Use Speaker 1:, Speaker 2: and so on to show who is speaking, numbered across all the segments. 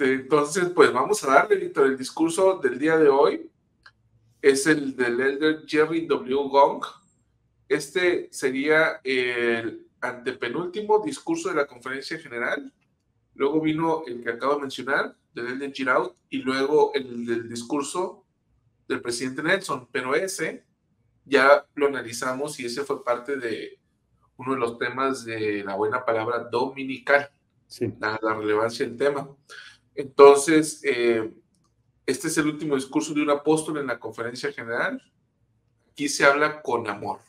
Speaker 1: Entonces, pues vamos a darle, Víctor. El discurso del día de hoy es el del elder Jerry W. Gong. Este sería el antepenúltimo discurso de la conferencia general. Luego vino el que acabo de mencionar, del elder Giraud, y luego el del discurso del presidente Nelson. Pero ese ya lo analizamos y ese fue parte de uno de los temas de la buena palabra dominical,
Speaker 2: sí.
Speaker 1: la relevancia del tema. Entonces, este es el último discurso de un apóstol en la conferencia general. Aquí se habla con amor.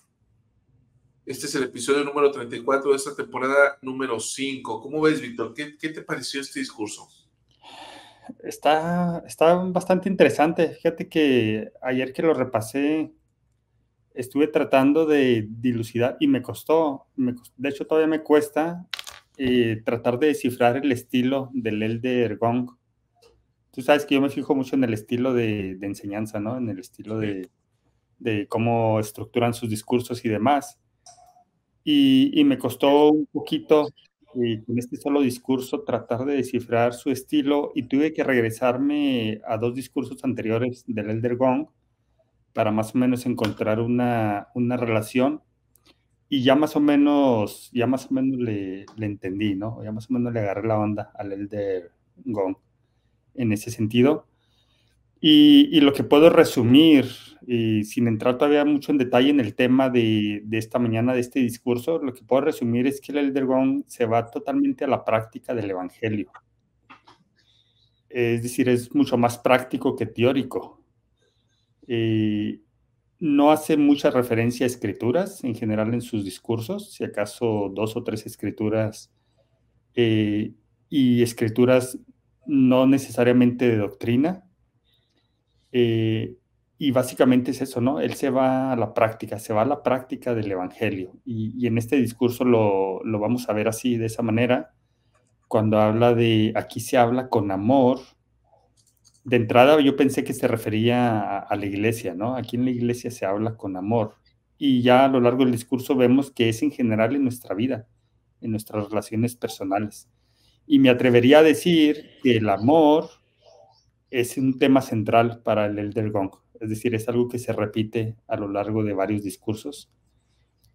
Speaker 1: Este es el episodio número 34 de esta temporada número 5. ¿Cómo ves, Víctor? ¿Qué te pareció este discurso?
Speaker 2: Está bastante interesante. Fíjate que ayer que lo repasé, estuve tratando de dilucidar y me costó. De hecho, todavía me cuesta tratar de descifrar el estilo del elder Gong. Tú sabes que yo me fijo mucho en el estilo de enseñanza, ¿no? En el estilo de cómo estructuran sus discursos y demás. Y me costó un poquito con este solo discurso tratar de descifrar su estilo y tuve que regresarme a 2 discursos anteriores del elder Gong para más o menos encontrar una relación y ya más o menos le entendí, ¿no? Ya más o menos le agarré la onda al elder Gong en ese sentido. Y lo que puedo resumir, sin entrar todavía mucho en detalle en el tema de esta mañana, de este discurso, lo que puedo resumir es que el elder Gong se va totalmente a la práctica del evangelio. Es decir, es mucho más práctico que teórico. No hace mucha referencia a escrituras en general en sus discursos, si acaso 2 o 3 escrituras, y escrituras no necesariamente de doctrina. Y básicamente es eso, ¿no? Él se va a la práctica del evangelio. Y en este discurso lo vamos a ver así, de esa manera, cuando habla de aquí se habla con amor. De entrada yo pensé que se refería a la iglesia, ¿no? Aquí en la iglesia se habla con amor. Y ya a lo largo del discurso vemos que es en general en nuestra vida, en nuestras relaciones personales. Y me atrevería a decir que el amor es un tema central para el elder Gong. Es decir, es algo que se repite a lo largo de varios discursos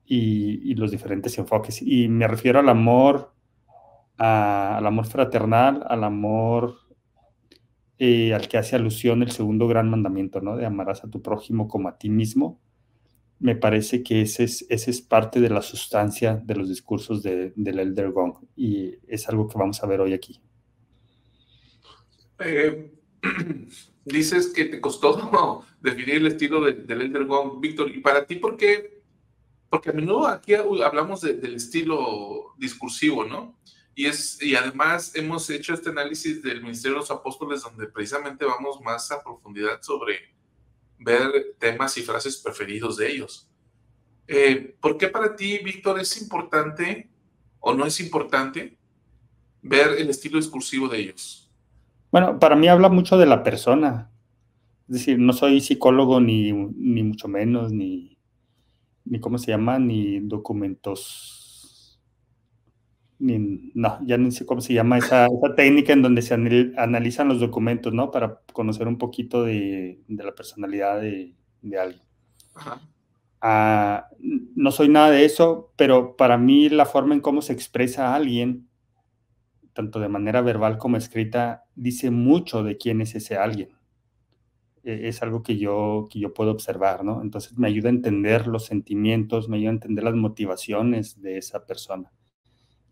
Speaker 2: y los diferentes enfoques. Y me refiero al amor fraternal, al amor al que hace alusión el segundo gran mandamiento, ¿no? De amarás a tu prójimo como a ti mismo. Me parece que ese es parte de la sustancia de los discursos del elder Gong y es algo que vamos a ver hoy aquí.
Speaker 1: Dices que te costó definir el estilo del elder Gong, Víctor. ¿Y para ti por qué? Porque a menudo aquí hablamos del estilo discursivo, ¿no? Y además hemos hecho este análisis del Ministerio de los Apóstoles donde precisamente vamos más a profundidad sobre ver temas y frases preferidos de ellos. ¿Por qué para ti, Víctor, es importante o no es importante ver el estilo discursivo de ellos?
Speaker 2: Bueno, para mí habla mucho de la persona. Es decir, no soy psicólogo ni mucho menos, ni cómo se llama, ni documentos, ya ni sé cómo se llama esa técnica en donde se analizan los documentos, ¿no? Para conocer un poquito de la personalidad de alguien. Ajá. No soy nada de eso, pero para mí la forma en cómo se expresa a alguien, tanto de manera verbal como escrita, dice mucho de quién es ese alguien. Es algo que yo puedo observar, ¿no? Entonces me ayuda a entender los sentimientos, me ayuda a entender las motivaciones de esa persona.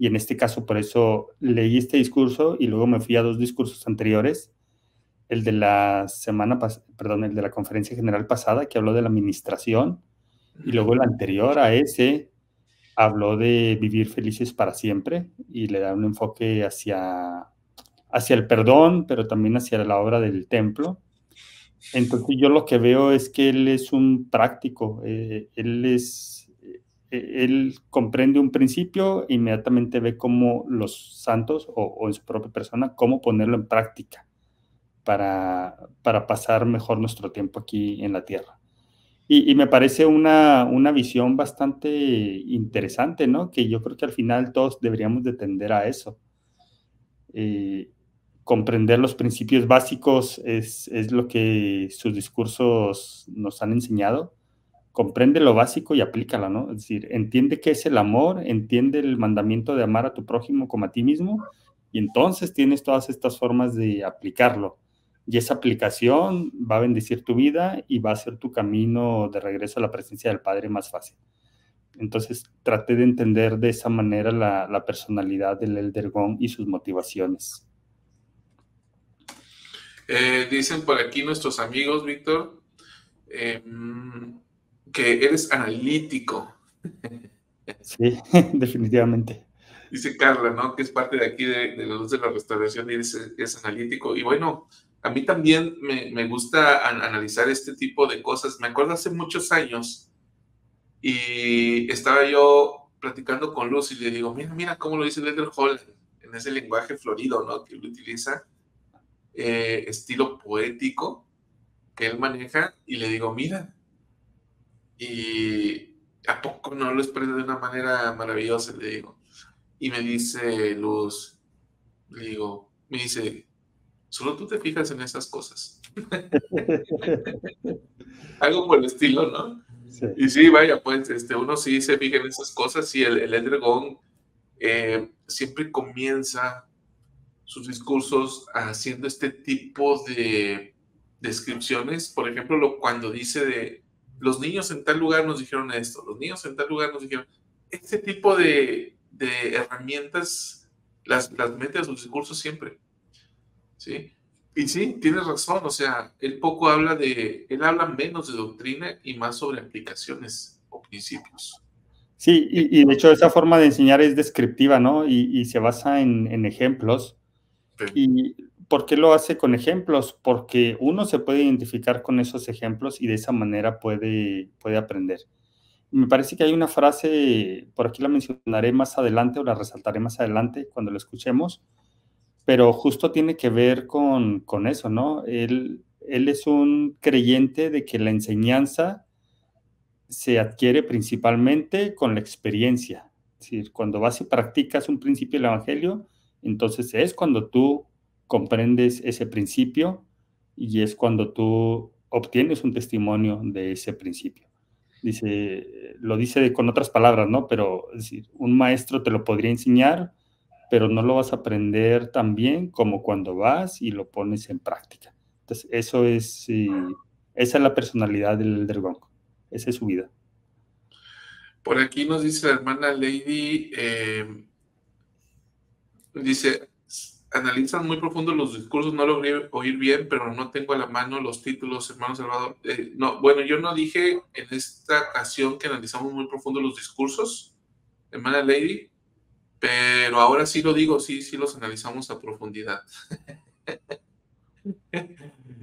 Speaker 2: Y en este caso, por eso leí este discurso y luego me fui a 2 discursos anteriores, el de la el de la conferencia general pasada, que habló de la administración, y luego el anterior a ese habló de vivir felices para siempre y le da un enfoque hacia el perdón, pero también hacia la obra del templo. Entonces yo lo que veo es que él es un práctico, él comprende un principio e inmediatamente ve cómo los santos o en su propia persona, cómo ponerlo en práctica para pasar mejor nuestro tiempo aquí en la tierra. Y me parece una visión bastante interesante, ¿no? Que yo creo que al final todos deberíamos de tender a eso. comprender los principios básicos es lo que sus discursos nos han enseñado. Comprende lo básico y aplícalo, ¿no? Es decir, entiende qué es el amor, entiende el mandamiento de amar a tu prójimo como a ti mismo, y entonces tienes todas estas formas de aplicarlo. Y esa aplicación va a bendecir tu vida y va a hacer tu camino de regreso a la presencia del Padre más fácil. Entonces, traté de entender de esa manera la personalidad del Elder Gong y sus motivaciones.
Speaker 1: Dicen por aquí nuestros amigos, Víctor, que eres analítico.
Speaker 2: Sí, definitivamente.
Speaker 1: Dice Carla, ¿no? Que es parte de aquí de la luz de la restauración y es analítico. Y bueno, a mí también me gusta analizar este tipo de cosas. Me acuerdo hace muchos años y estaba yo platicando con Luz y le digo, mira cómo lo dice Leder Holland en ese lenguaje florido, ¿no? Que él utiliza, estilo poético que él maneja, y le digo, mira, y ¿a poco no lo expresa de una manera maravillosa? Le digo. Y me dice Luz, le digo, me dice, solo tú te fijas en esas cosas. Algo por el estilo, ¿no?
Speaker 2: Sí.
Speaker 1: Y sí, vaya, pues uno sí se fija en esas cosas y el Elder Gong siempre comienza sus discursos haciendo este tipo de descripciones. Por ejemplo, cuando dice de los niños en tal lugar nos dijeron esto, los niños en tal lugar nos dijeron, este tipo de herramientas las mete a sus discursos siempre, ¿sí? Y sí, tienes razón, o sea, él habla menos de doctrina y más sobre aplicaciones o principios.
Speaker 2: Sí, y de hecho esa forma de enseñar es descriptiva, ¿no? Y se basa en ejemplos. ¿Y por qué lo hace con ejemplos? Porque uno se puede identificar con esos ejemplos y de esa manera puede aprender. Me parece que hay una frase, por aquí la mencionaré más adelante o la resaltaré más adelante cuando la escuchemos, pero justo tiene que ver con eso, ¿no? Él es un creyente de que la enseñanza se adquiere principalmente con la experiencia. Es decir, cuando vas y practicas un principio del Evangelio, entonces es cuando tú comprendes ese principio y es cuando tú obtienes un testimonio de ese principio. Lo dice con otras palabras, ¿no? Pero es decir, un maestro te lo podría enseñar, pero no lo vas a aprender tan bien como cuando vas y lo pones en práctica. Entonces, esa es la personalidad del Elder Gong. Esa es su vida.
Speaker 1: Por aquí nos dice la hermana Lady, dice, analizan muy profundo los discursos, no logré oír bien, pero no tengo a la mano los títulos, hermano Salvador. No, bueno, yo no dije en esta ocasión que analizamos muy profundo los discursos, hermana Lady, pero ahora sí lo digo, sí los analizamos a profundidad.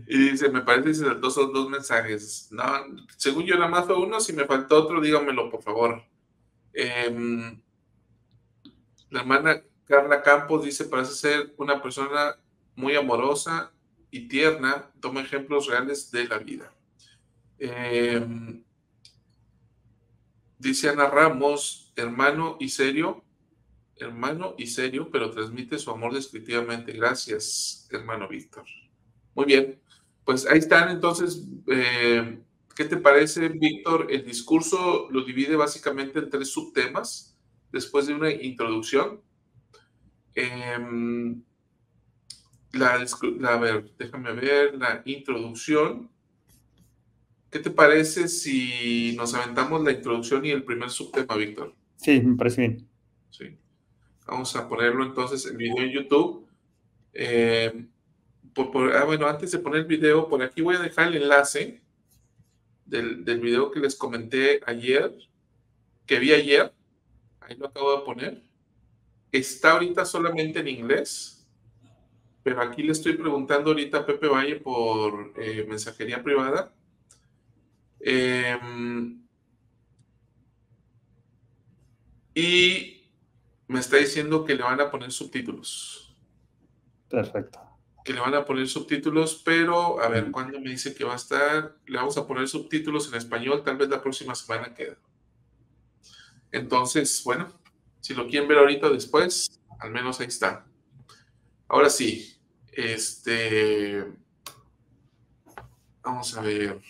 Speaker 1: Y dice, me parece que se saltó esos dos mensajes. No, según yo nada más fue uno, si me faltó otro, dígamelo, por favor. La hermana Carla Campos dice, parece ser una persona muy amorosa y tierna, toma ejemplos reales de la vida. Dice Ana Ramos, hermano y serio, pero transmite su amor descriptivamente. Gracias, hermano Víctor. Muy bien, pues ahí están entonces. ¿Qué te parece, Víctor? El discurso lo divide básicamente en 3 subtemas, después de una introducción. A ver, déjame ver la introducción. ¿Qué te parece si nos aventamos la introducción y el primer subtema, Víctor?
Speaker 2: Sí, me parece bien.
Speaker 1: Sí. Vamos a ponerlo entonces el video en YouTube. Bueno, antes de poner el video, por aquí voy a dejar el enlace del video que les comenté ayer, que vi ayer. Ahí lo acabo de poner. Está ahorita solamente en inglés, pero aquí le estoy preguntando ahorita a Pepe Valle por mensajería privada. Y me está diciendo que le van a poner subtítulos.
Speaker 2: Perfecto.
Speaker 1: Que le van a poner subtítulos, pero a ver, ¿cuándo me dice que va a estar? Le vamos a poner subtítulos en español, tal vez la próxima semana queda. Entonces, bueno, si lo quieren ver ahorita o después, al menos ahí está. Ahora sí, Vamos a ver.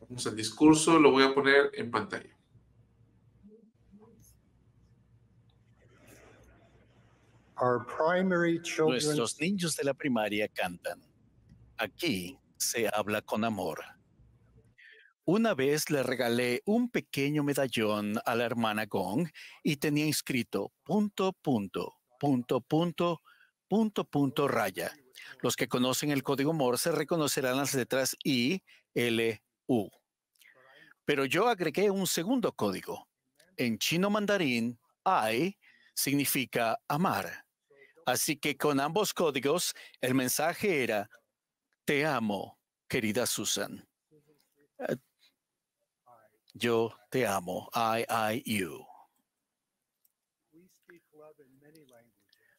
Speaker 1: Vamos al discurso, lo voy a poner en pantalla.
Speaker 3: Nuestros niños de la primaria cantan. Aquí se habla con amor. Una vez le regalé un pequeño medallón a la hermana Gong y tenía inscrito punto, punto, punto, punto, punto, punto, raya. Los que conocen el código Morse reconocerán las letras I, L, U. Pero yo agregué un segundo código. En chino mandarín, Ai significa amar. Así que con ambos códigos, el mensaje era, te amo, querida Susan. Yo te amo. You.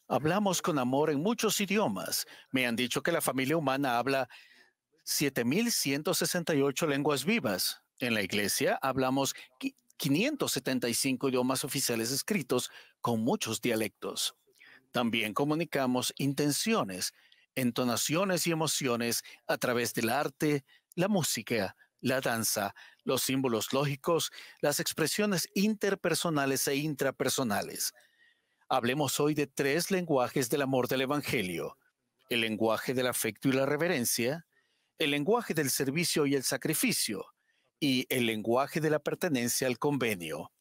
Speaker 3: Hablamos con amor en muchos idiomas. Me han dicho que la familia humana habla 7,168 lenguas vivas. En la iglesia hablamos 575 idiomas oficiales escritos con muchos dialectos. También comunicamos intenciones, entonaciones y emociones a través del arte, la música, la danza, los símbolos lógicos, las expresiones interpersonales e intrapersonales. Hablemos hoy de 3 lenguajes del amor del Evangelio: el lenguaje del afecto y la reverencia, el lenguaje del servicio y el sacrificio, y el lenguaje de la pertenencia al convenio.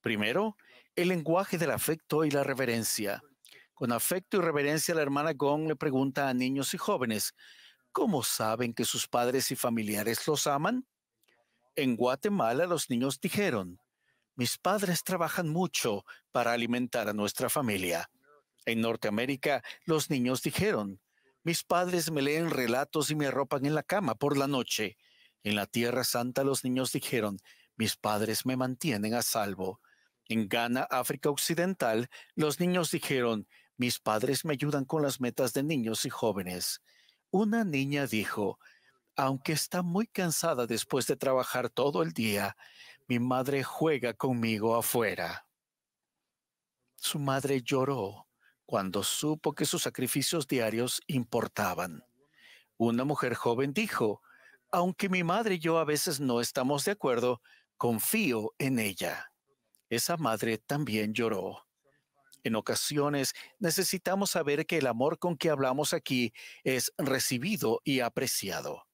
Speaker 3: Primero, el lenguaje del afecto y la reverencia. Con afecto y reverencia, la hermana Gong le pregunta a niños y jóvenes, ¿cómo saben que sus padres y familiares los aman? En Guatemala los niños dijeron, mis padres trabajan mucho para alimentar a nuestra familia. En Norteamérica los niños dijeron, mis padres me leen relatos y me arropan en la cama por la noche. En la Tierra Santa los niños dijeron, mis padres me mantienen a salvo. En Ghana, África Occidental, los niños dijeron, mis padres me ayudan con las metas de niños y jóvenes. Una niña dijo, aunque está muy cansada después de trabajar todo el día, mi madre juega conmigo afuera. Su madre lloró cuando supo que sus sacrificios diarios importaban. Una mujer joven dijo, aunque mi madre y yo a veces no estamos de acuerdo, confío en ella. Esa madre también lloró. En ocasiones necesitamos saber que el amor con que hablamos aquí es recibido y apreciado.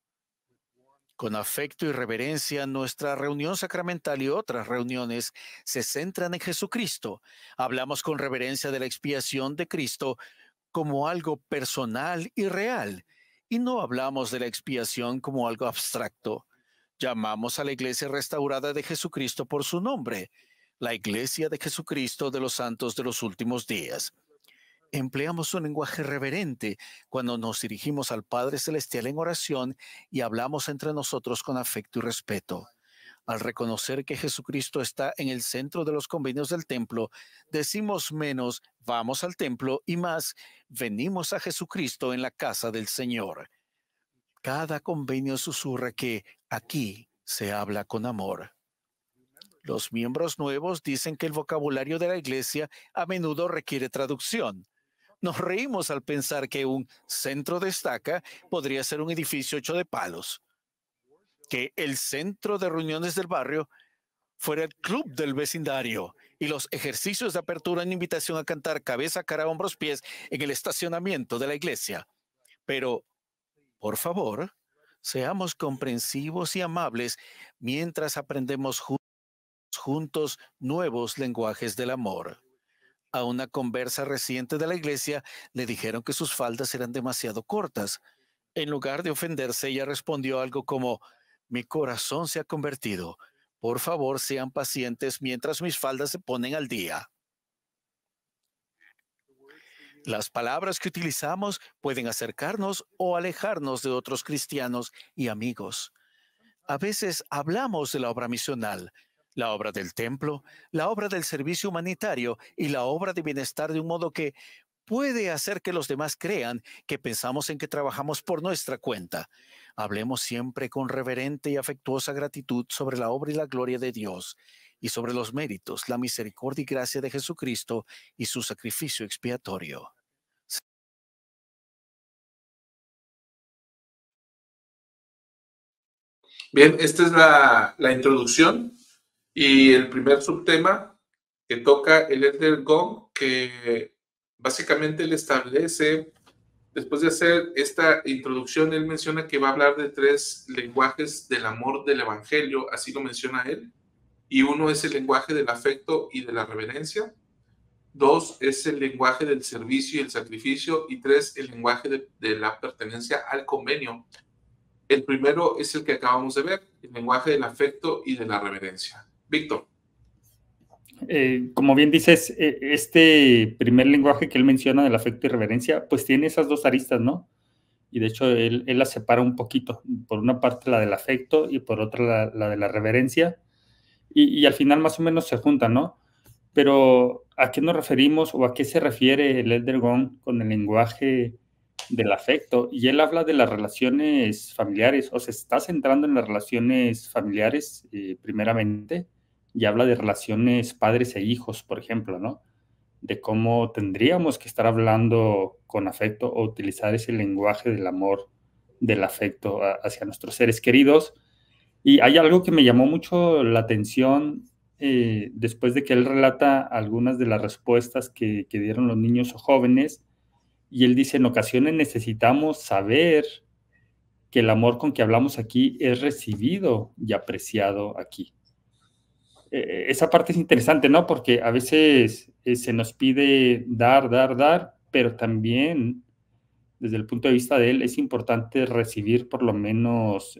Speaker 3: Con afecto y reverencia, nuestra reunión sacramental y otras reuniones se centran en Jesucristo. Hablamos con reverencia de la expiación de Cristo como algo personal y real, y no hablamos de la expiación como algo abstracto. Llamamos a la Iglesia restaurada de Jesucristo por su nombre, la Iglesia de Jesucristo de los Santos de los Últimos Días. Empleamos un lenguaje reverente cuando nos dirigimos al Padre Celestial en oración y hablamos entre nosotros con afecto y respeto. Al reconocer que Jesucristo está en el centro de los convenios del templo, decimos menos, vamos al templo, y más, venimos a Jesucristo en la casa del Señor. Cada convenio susurra que aquí se habla con amor. Los miembros nuevos dicen que el vocabulario de la iglesia a menudo requiere traducción. Nos reímos al pensar que un centro de estaca podría ser un edificio hecho de palos, que el centro de reuniones del barrio fuera el club del vecindario y los ejercicios de apertura en invitación a cantar cabeza, cara, hombros, pies en el estacionamiento de la iglesia. Pero, por favor, seamos comprensivos y amables mientras aprendemos juntos nuevos lenguajes del amor. A una conversa reciente de la iglesia le dijeron que sus faldas eran demasiado cortas. En lugar de ofenderse, ella respondió algo como, mi corazón se ha convertido. Por favor, sean pacientes mientras mis faldas se ponen al día. Las palabras que utilizamos pueden acercarnos o alejarnos de otros cristianos y amigos. A veces hablamos de la obra misional, la obra del templo, la obra del servicio humanitario y la obra de bienestar de un modo que puede hacer que los demás crean que pensamos en que trabajamos por nuestra cuenta. Hablemos siempre con reverente y afectuosa gratitud sobre la obra y la gloria de Dios y sobre los méritos, la misericordia y gracia de Jesucristo y su sacrificio expiatorio.
Speaker 1: Bien, esta es la introducción y el primer subtema que toca el Elder Gong, que básicamente él establece, después de hacer esta introducción, él menciona que va a hablar de 3 lenguajes del amor del Evangelio, así lo menciona él, y uno es el lenguaje del afecto y de la reverencia, 2 es el lenguaje del servicio y el sacrificio, y 3 el lenguaje de la pertenencia al convenio. El primero es el que acabamos de ver, el lenguaje del afecto y de la reverencia. Víctor.
Speaker 2: Como bien dices, este primer lenguaje que él menciona del afecto y reverencia, pues tiene esas 2 aristas, ¿no? Y de hecho él las separa un poquito, por una parte la del afecto y por otra la de la reverencia, y al final más o menos se juntan, ¿no? Pero ¿a qué nos referimos o a qué se refiere el Elder Gong con el lenguaje del afecto? Y él habla de las relaciones familiares, o se está centrando en las relaciones familiares primeramente, y habla de relaciones padres e hijos, por ejemplo, ¿no? De cómo tendríamos que estar hablando con afecto o utilizar ese lenguaje del amor, del afecto hacia nuestros seres queridos. Y hay algo que me llamó mucho la atención después de que él relata algunas de las respuestas que dieron los niños o jóvenes, y él dice, en ocasiones necesitamos saber que el amor con que hablamos aquí es recibido y apreciado aquí. Esa parte es interesante, ¿no? Porque a veces se nos pide dar, pero también desde el punto de vista de él es importante recibir por lo menos,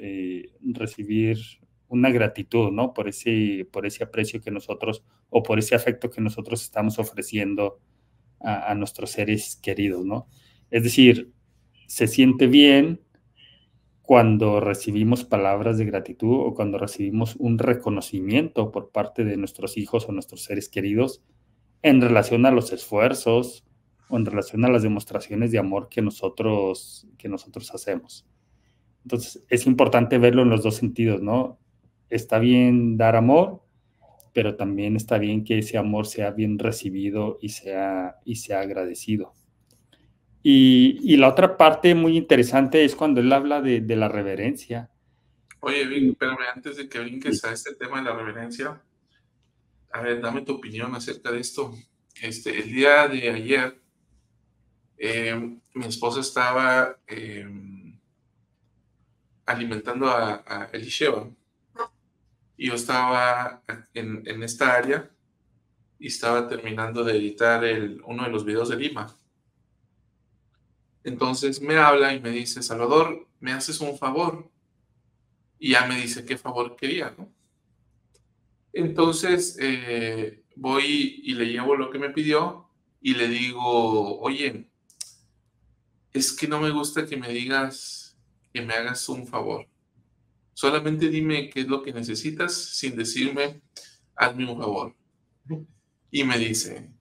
Speaker 2: recibir una gratitud, ¿no? Por ese aprecio que nosotros, o por ese afecto que nosotros estamos ofreciendo a nuestros seres queridos, ¿no? Es decir, se siente bien cuando recibimos palabras de gratitud o cuando recibimos un reconocimiento por parte de nuestros hijos o nuestros seres queridos en relación a los esfuerzos o en relación a las demostraciones de amor que nosotros hacemos. Entonces, es importante verlo en los 2 sentidos, ¿no? Está bien dar amor, pero también está bien que ese amor sea bien recibido y sea agradecido. Y la otra parte muy interesante es cuando él habla de la reverencia.
Speaker 1: Oye, Vic, espérame, antes de que brinques a este tema de la reverencia, a ver, dame tu opinión acerca de esto. El día de ayer, mi esposa estaba alimentando a Elisheva y yo estaba en esta área y estaba terminando de editar uno de los videos de Lima. Entonces me habla y me dice, Salvador, ¿me haces un favor? Y ya me dice qué favor quería, ¿no? Entonces voy y le llevo lo que me pidió y le digo, oye, es que no me gusta que me digas que me hagas un favor. Solamente dime qué es lo que necesitas sin decirme, hazme un favor. Y me dice,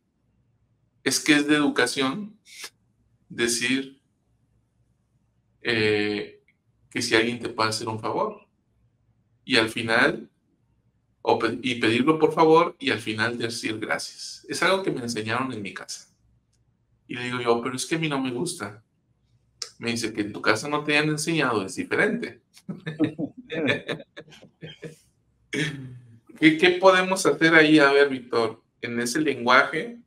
Speaker 1: es que es de educación decir que si alguien te puede hacer un favor. Y al final, y pedirlo por favor, y al final decir gracias. Es algo que me enseñaron en mi casa. Y le digo yo, pero es que a mí no me gusta. Me dice que en tu casa no te han enseñado, es diferente. ¿Qué podemos hacer ahí? A ver, Víctor, en ese lenguaje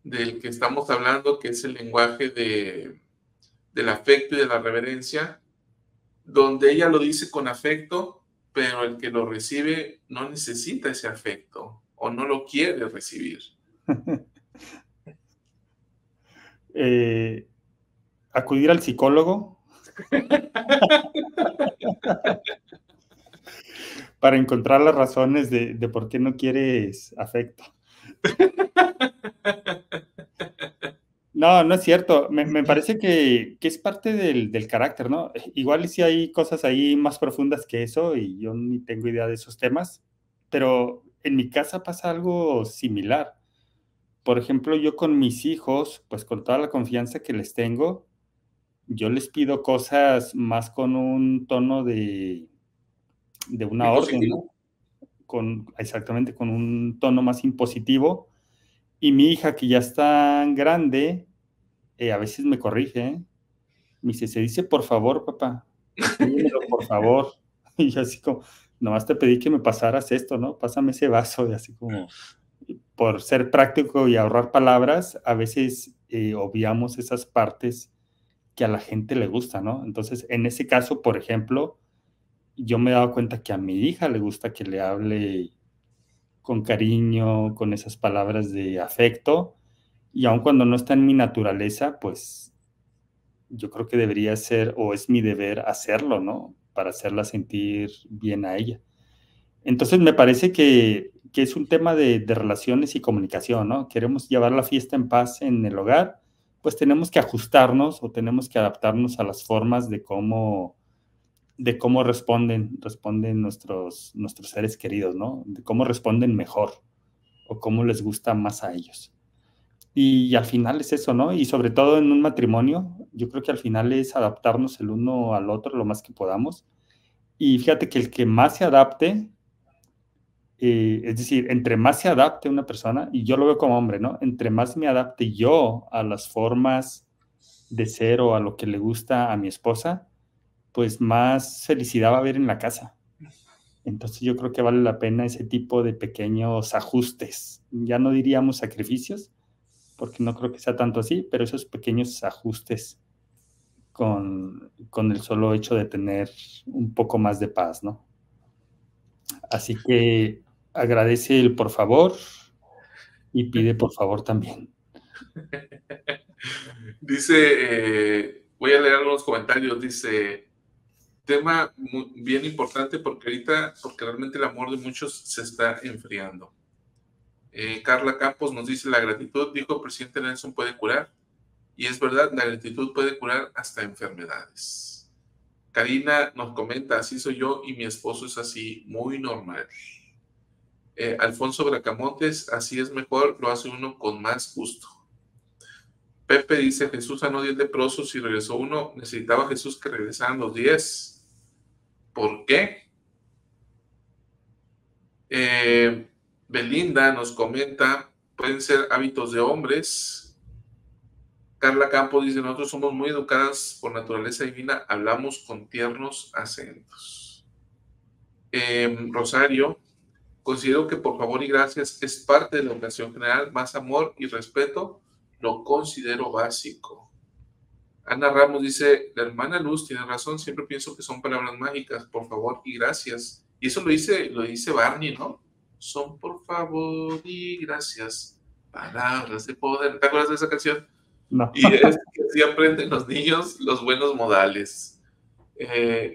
Speaker 1: del que estamos hablando, que es el lenguaje del afecto y de la reverencia, donde ella lo dice con afecto, pero el que lo recibe no necesita ese afecto o no lo quiere recibir.
Speaker 2: Acudir al psicólogo para encontrar las razones de por qué no quieres afecto. No, no es cierto. Me parece que es parte del carácter, ¿no? Igual sí hay cosas ahí más profundas que eso y yo ni tengo idea de esos temas, pero en mi casa pasa algo similar. Por ejemplo, yo con mis hijos, pues con toda la confianza que les tengo, yo les pido cosas más con un tono de una orden, ¿no? Exactamente, con un tono más impositivo. Y mi hija, que ya está grande, a veces me corrige, ¿eh? Me dice, se dice por favor, papá, escríbemelo por favor. Y yo así como, nomás te pedí que me pasaras esto, ¿no? Pásame ese vaso, y así como, por ser práctico y ahorrar palabras, a veces obviamos esas partes que a la gente le gusta, ¿no? Entonces, en ese caso, por ejemplo, yo me he dado cuenta que a mi hija le gusta que le hable con cariño, con esas palabras de afecto, y aun cuando no está en mi naturaleza, pues yo creo que debería ser, o es mi deber hacerlo, ¿no? Para hacerla sentir bien a ella. Entonces me parece que es un tema de relaciones y comunicación, ¿no? Queremos llevar la fiesta en paz en el hogar, pues tenemos que ajustarnos o tenemos que adaptarnos a las formas de cómo responden nuestros seres queridos, ¿no? De cómo responden mejor o cómo les gusta más a ellos. Y al final es eso, ¿no? Y sobre todo en un matrimonio, yo creo que al final es adaptarnos el uno al otro lo más que podamos. Y fíjate que el que más se adapte, es decir, entre más se adapte una persona, y yo lo veo como hombre, ¿no? Entre más me adapte yo a las formas de ser o a lo que le gusta a mi esposa, pues más felicidad va a haber en la casa. Entonces yo creo que vale la pena ese tipo de pequeños ajustes. Ya no diríamos sacrificios, porque no creo que sea tanto así, pero esos pequeños ajustes con el solo hecho de tener un poco más de paz, ¿no? Así que agradece el por favor y pide por favor también.
Speaker 1: Dice, voy a leer algunos comentarios, dice, tema bien importante porque realmente el amor de muchos se está enfriando. Carla Campos nos dice, la gratitud, dijo el presidente Nelson, puede curar. Y es verdad, la gratitud puede curar hasta enfermedades. Karina nos comenta, así soy yo y mi esposo es así, muy normal. Alfonso Bracamontes, así es mejor, lo hace uno con más gusto. Pepe dice, Jesús sanó 10 leprosos y regresó uno. Necesitaba Jesús que regresaran los 10. ¿Por qué? Belinda nos comenta, pueden ser hábitos de hombres. Carla Campos dice, nosotros somos muy educadas por naturaleza divina, hablamos con tiernos acentos. Rosario, considero que por favor y gracias es parte de la educación general, más amor y respeto, lo considero básico. Ana Ramos dice, la hermana Luz tiene razón, siempre pienso que son palabras mágicas, por favor y gracias. Y eso lo dice Barney, ¿no? Son por favor y gracias, palabras de poder. ¿Te acuerdas de esa canción?
Speaker 2: No.
Speaker 1: Y es que así aprenden los niños los buenos modales.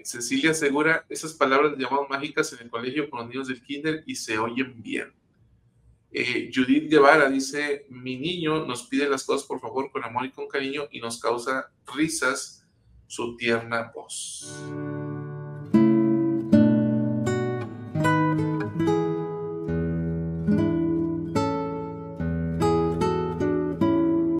Speaker 1: Cecilia Segura, esas palabras las llamamos mágicas en el colegio con los niños del kinder y se oyen bien. Judith Guevara dice, mi niño nos pide las cosas por favor con amor y con cariño y nos causa risas su tierna voz.